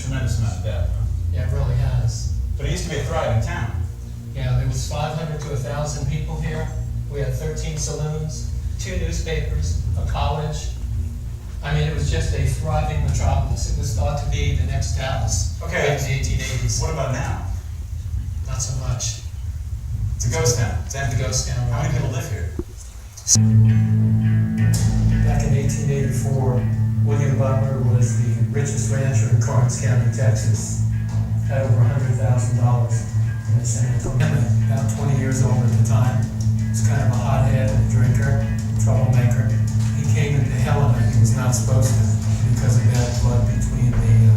tremendous amount of debt, huh? Yeah, it really has. But it used to be a thriving town. Yeah, there was 500 to 1,000 people here. We had 13 saloons, 2 newspapers, a college. I mean, it was just a thriving metropolis. It was thought to be the next Dallas Okay. in the 1880s. What about now? Not so much. It's a ghost town. It's empty. The ghost town. How many people live here? Back in 1884, William Butler was the richest rancher in Karnes County, Texas. Had over $100,000 in his San Antonio. About 20 years old at the time. Was kind of a hothead, a drinker, troublemaker. He came into Helena. He was not supposed to because of bad blood between the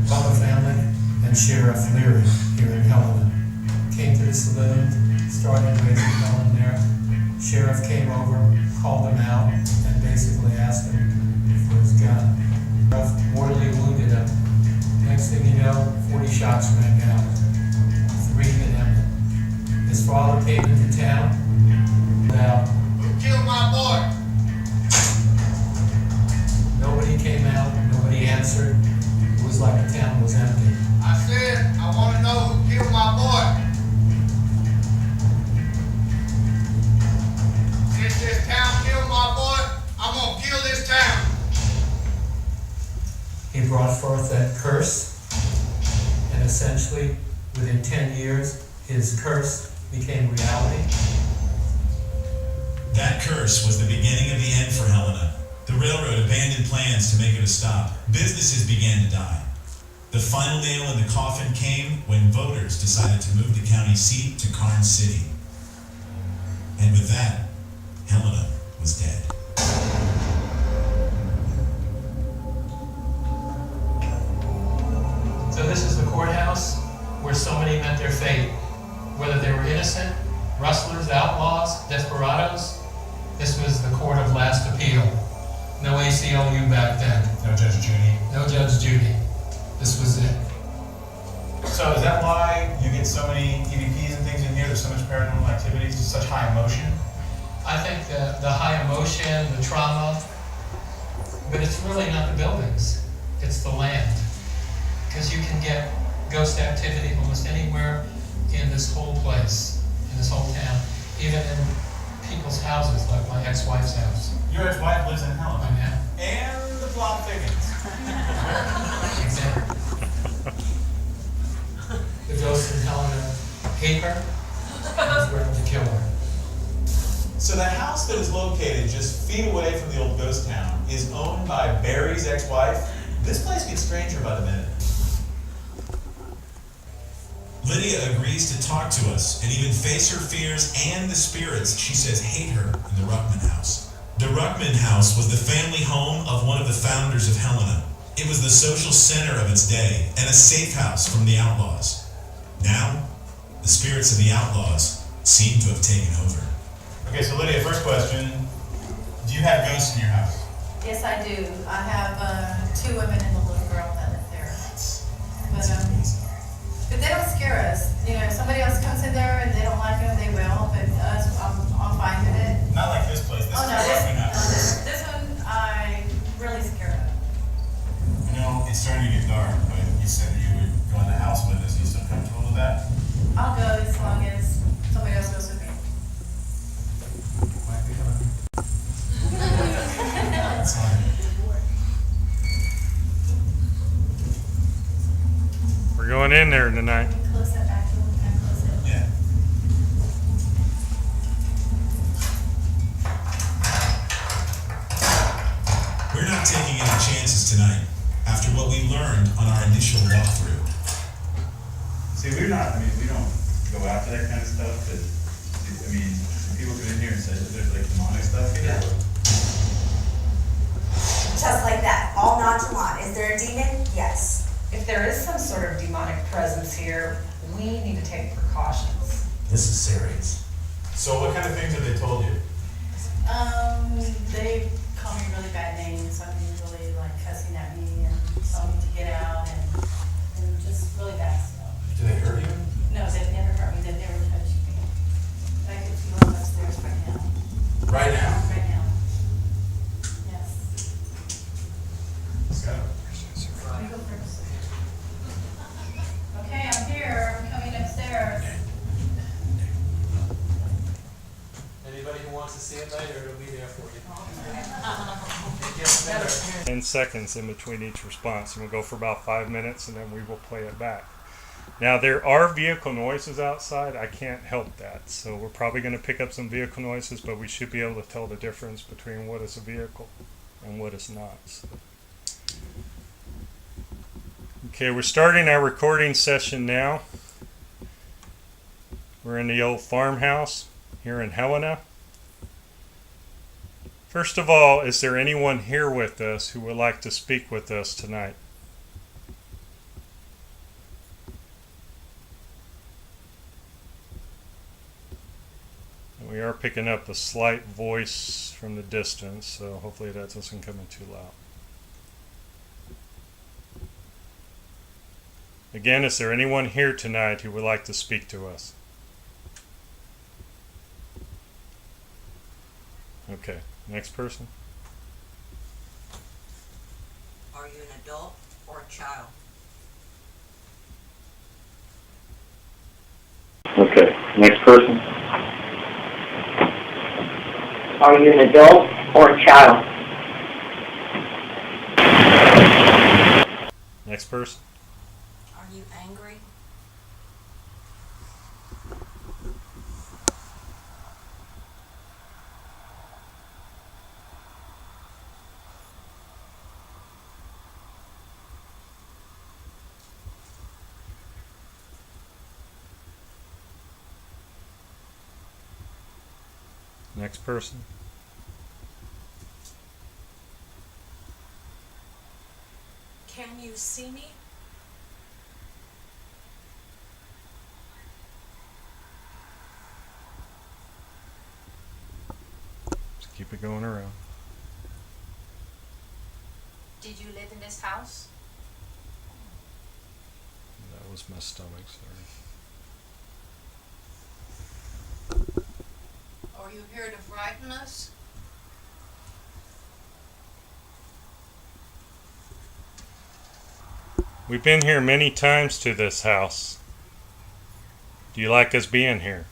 Butler family and Sheriff Leary here in Helena. Came to the saloon, started raising hell in there. Sheriff came over, called him out, and basically asked him for his gun. Mortally wounded him. Next thing you know, 40 shots rang out. 3 hit him. His father came into town. Now, Who killed my boy? nobody came out, nobody answered. It was like the town was empty. I said, I want to know who killed my boy. Since this town killed my boy, I'm gonna kill this town. He brought forth that curse, and essentially, within 10 years, his curse became reality. That curse was the beginning of the end for Helena. The railroad abandoned plans to make it a stop. Businesses began to die. The final nail in the coffin came when voters decided to move the county seat to Karnes City. And with that, Helena was dead. So this is the courthouse where so many met their fate. Whether they were innocent, rustlers, outlaws, desperados, this was the court of last appeal. No ACLU back then. No Judge Judy. No Judge Judy. This was it. So is that why you get so many EVPs and things in here? There's so much paranormal activity, just such high emotion? I think the high emotion, the trauma, but it's really not the buildings, it's the land. Because you can get ghost activity almost anywhere in this whole place, in this whole town, even in people's houses, like my ex-wife's house. Your ex-wife lives in Helena. I know. And the plot thickens. Exactly. The ghosts in Helena hate her, and threaten to kill her. So the house that is located just feet away from the old ghost town is owned by Barry's ex-wife. This place gets stranger by the minute. Lydia agrees to talk to us and even face her fears and the spirits she says hate her in the Ruckman house. The Ruckman house was the family home of one of the founders of Helena. It was the social center of its day and a safe house from the outlaws. Now, the spirits of the outlaws seem to have taken over. Okay, so Lydia, first question. Do you have ghosts in your house? Yes, I do. I have 2 women and a little girl that live there. But they don't scare us. You know, if somebody else comes in there and they don't like them, they will. But us, I'm fine with it. Not like this place. This Oh is no, a Ruckman house. this one I'm really scared of. You know, it's starting to get dark, but you said you would go in the house with us. Are you still comfortable with that? I'll go as long as somebody else goes with me. Might be coming. That's fine. We're going in there tonight. Close that back. Can I close it? Yeah. We're not taking any chances tonight after what we learned on our initial walkthrough. See, we don't go after that kind of stuff, but, I mean, people come in here and say that there's like demonic stuff here. Yeah. Just like that, all nonchalant. Is there a demon? Yes. If there is some sort of demonic presence here, we need to take precautions. This is serious. So what kind of things have they told you? They call me really bad names. I mean, really like cussing at me and telling me to get out and just really bad stuff. Do they hurt you? No, they've never hurt me. They've never touched me. I can feel them upstairs right now. Right now? Right now. Yes. Let's go. You go first. gets better. 10 seconds in between each response, and we'll go for about 5 minutes, and then we will play it back. Now, there are vehicle noises outside. I can't help that. So we're probably going to pick up some vehicle noises, but we should be able to tell the difference between what is a vehicle and what is not. So. Okay, we're starting our recording session now. We're in the old farmhouse here in Helena. First of all, is there anyone here with us who would like to speak with us tonight? We are picking up a slight voice from the distance, so hopefully that doesn't come in too loud. Again, is there anyone here tonight who would like to speak to us? Okay, next person. Are you an adult or a child? Okay, next person. Are you an adult or a child? Next person. Are you angry? Next person. Can you see me? Just keep it going around. Did you live in this house? That was my stomach, sorry. Are you here to frighten us? We've been here many times to this house. Do you like us being here?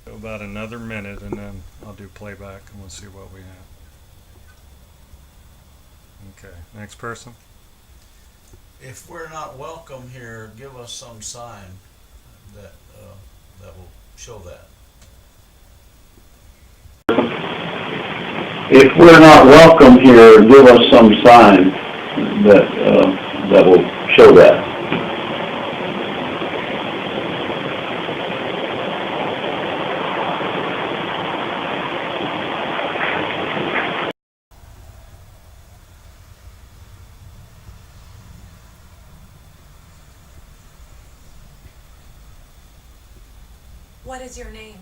About another minute, and then I'll do playback and we'll see what we have. Okay, next person. If we're not welcome here, give us some sign that will show that. If we're not welcome here, give us some sign that will show that. What is your name?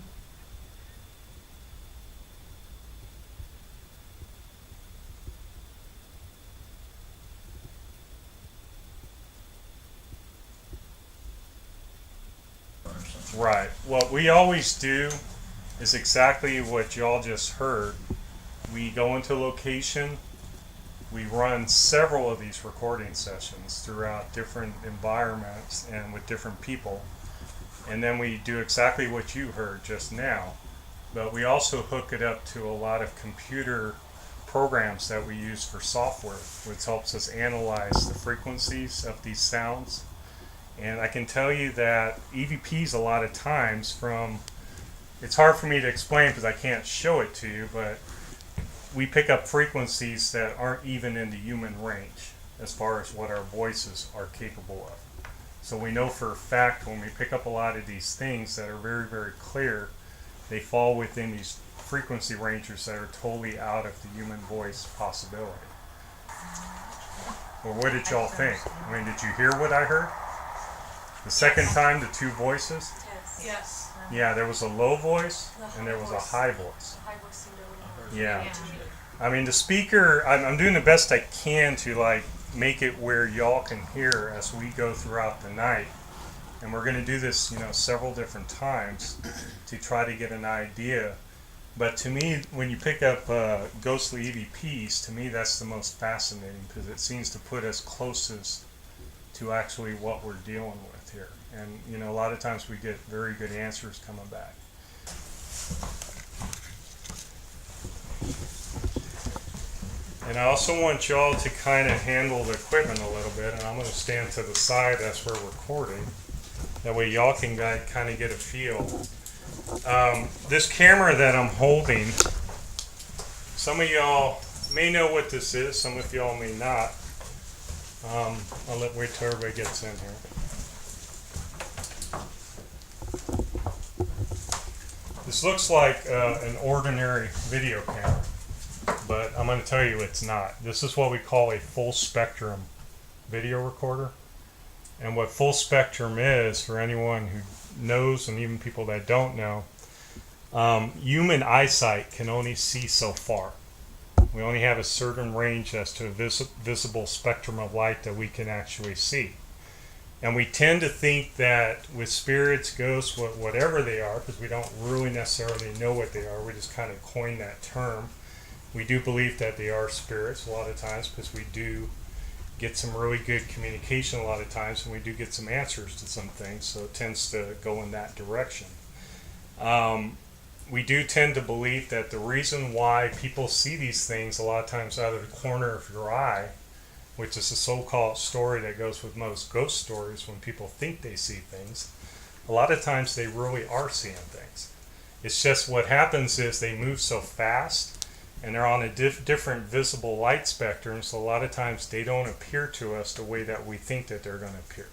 Right. What we always do is exactly what y'all just heard. We go into location. We run several of these recording sessions throughout different environments and with different people. And then we do exactly what you heard just now. But we also hook it up to a lot of computer programs that we use for software, which helps us analyze the frequencies of these sounds. And I can tell you that EVPs a lot of times it's hard for me to explain because I can't show it to you, but we pick up frequencies that aren't even in the human range as far as what our voices are capable of. So we know for a fact when we pick up a lot of these things that are very, very clear, they fall within these frequency ranges that are totally out of the human voice possibility. Well, what did y'all think? I mean, did you hear what I heard? The second time, the two voices? Yes. Yeah, there was a low voice and there was a high voice. Yeah. I mean, the speaker, I'm doing the best I can to make it where y'all can hear as we go throughout the night. And we're going to do this, several different times to try to get an idea. But to me, when you pick up ghostly EVPs, to me that's the most fascinating because it seems to put us closest to actually what we're dealing with here. And, you know, a lot of times we get very good answers coming back. And I also want y'all to kind of handle the equipment a little bit, and I'm going to stand to the side as we're recording. That way y'all can kind of get a feel. This camera that I'm holding, some of y'all may know what this is, some of y'all may not. I'll wait till everybody gets in here. This looks like an ordinary video camera, but I'm going to tell you it's not. This is what we call a full spectrum video recorder. And what full spectrum is, for anyone who knows and even people that don't know, human eyesight can only see so far. We only have a certain range as to a visible spectrum of light that we can actually see. And we tend to think that with spirits, ghosts, whatever they are, because we don't really necessarily know what they are, we just kind of coin that term. We do believe that they are spirits a lot of times, because we do get some really good communication a lot of times, and we do get some answers to some things, so it tends to go in that direction. We do tend to believe that the reason why people see these things a lot of times out of the corner of your eye, which is a so-called story that goes with most ghost stories when people think they see things, a lot of times they really are seeing things. It's just what happens is they move so fast and they're on a different visible light spectrum, so a lot of times they don't appear to us the way that we think that they're going to appear.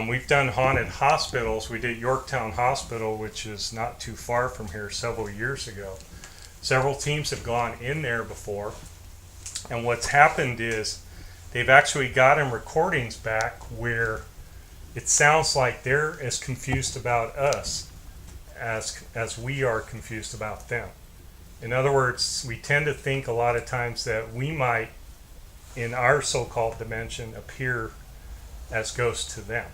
We've done haunted hospitals. We did Yorktown Hospital, which is not too far from here, several years ago. Several teams have gone in there before, and what's happened is they've actually gotten recordings back where it sounds like they're as confused about us as we are confused about them. In other words, we tend to think a lot of times that we might, in our so-called dimension, appear as ghosts to them.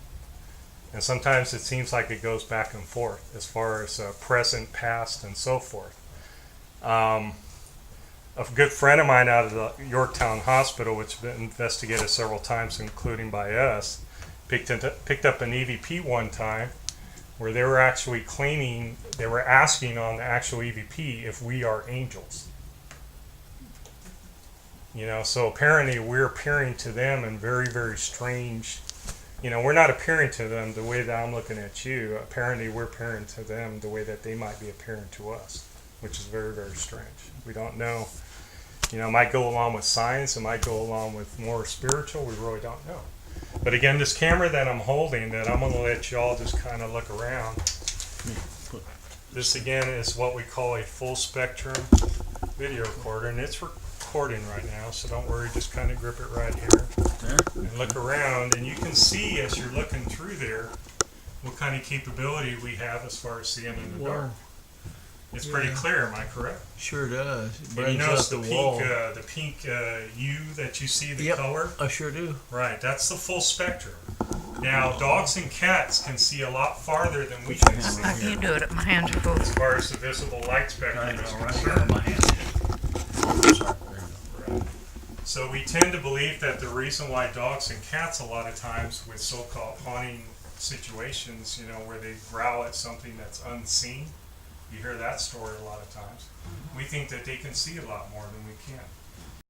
And sometimes it seems like it goes back and forth as far as present, past, and so forth. A good friend of mine out of the Yorktown Hospital, which has been investigated several times, including by us, picked up an EVP one time where they were actually claiming, they were asking on the actual EVP if we are angels. You know, so apparently we're appearing to them in very, very strange, you know, we're not appearing to them the way that I'm looking at you. Apparently we're appearing to them the way that they might be appearing to us, which is very, very strange. We don't know. You know, it might go along with science, it might go along with more spiritual, we really don't know. But again, this camera that I'm holding, that I'm going to let y'all just kind of look around, this again is what we call a full spectrum video recorder, and it's recording right now, so don't worry, just kind of grip it right here and look around, and you can see as you're looking through there what kind of capability we have as far as seeing in the dark. It's pretty clear, am I correct? Sure does. And you notice the pink U that you see, the color? I sure do. Right, that's the full spectrum. Now, dogs and cats can see a lot farther than we can see. I can't do it. My hands are full. As far as the visible light spectrum is concerned. Right. So we tend to believe that the reason why dogs and cats a lot of times with so-called haunting situations, you know, where they growl at something that's unseen, you hear that story a lot of times. We think that they can see a lot more than we can.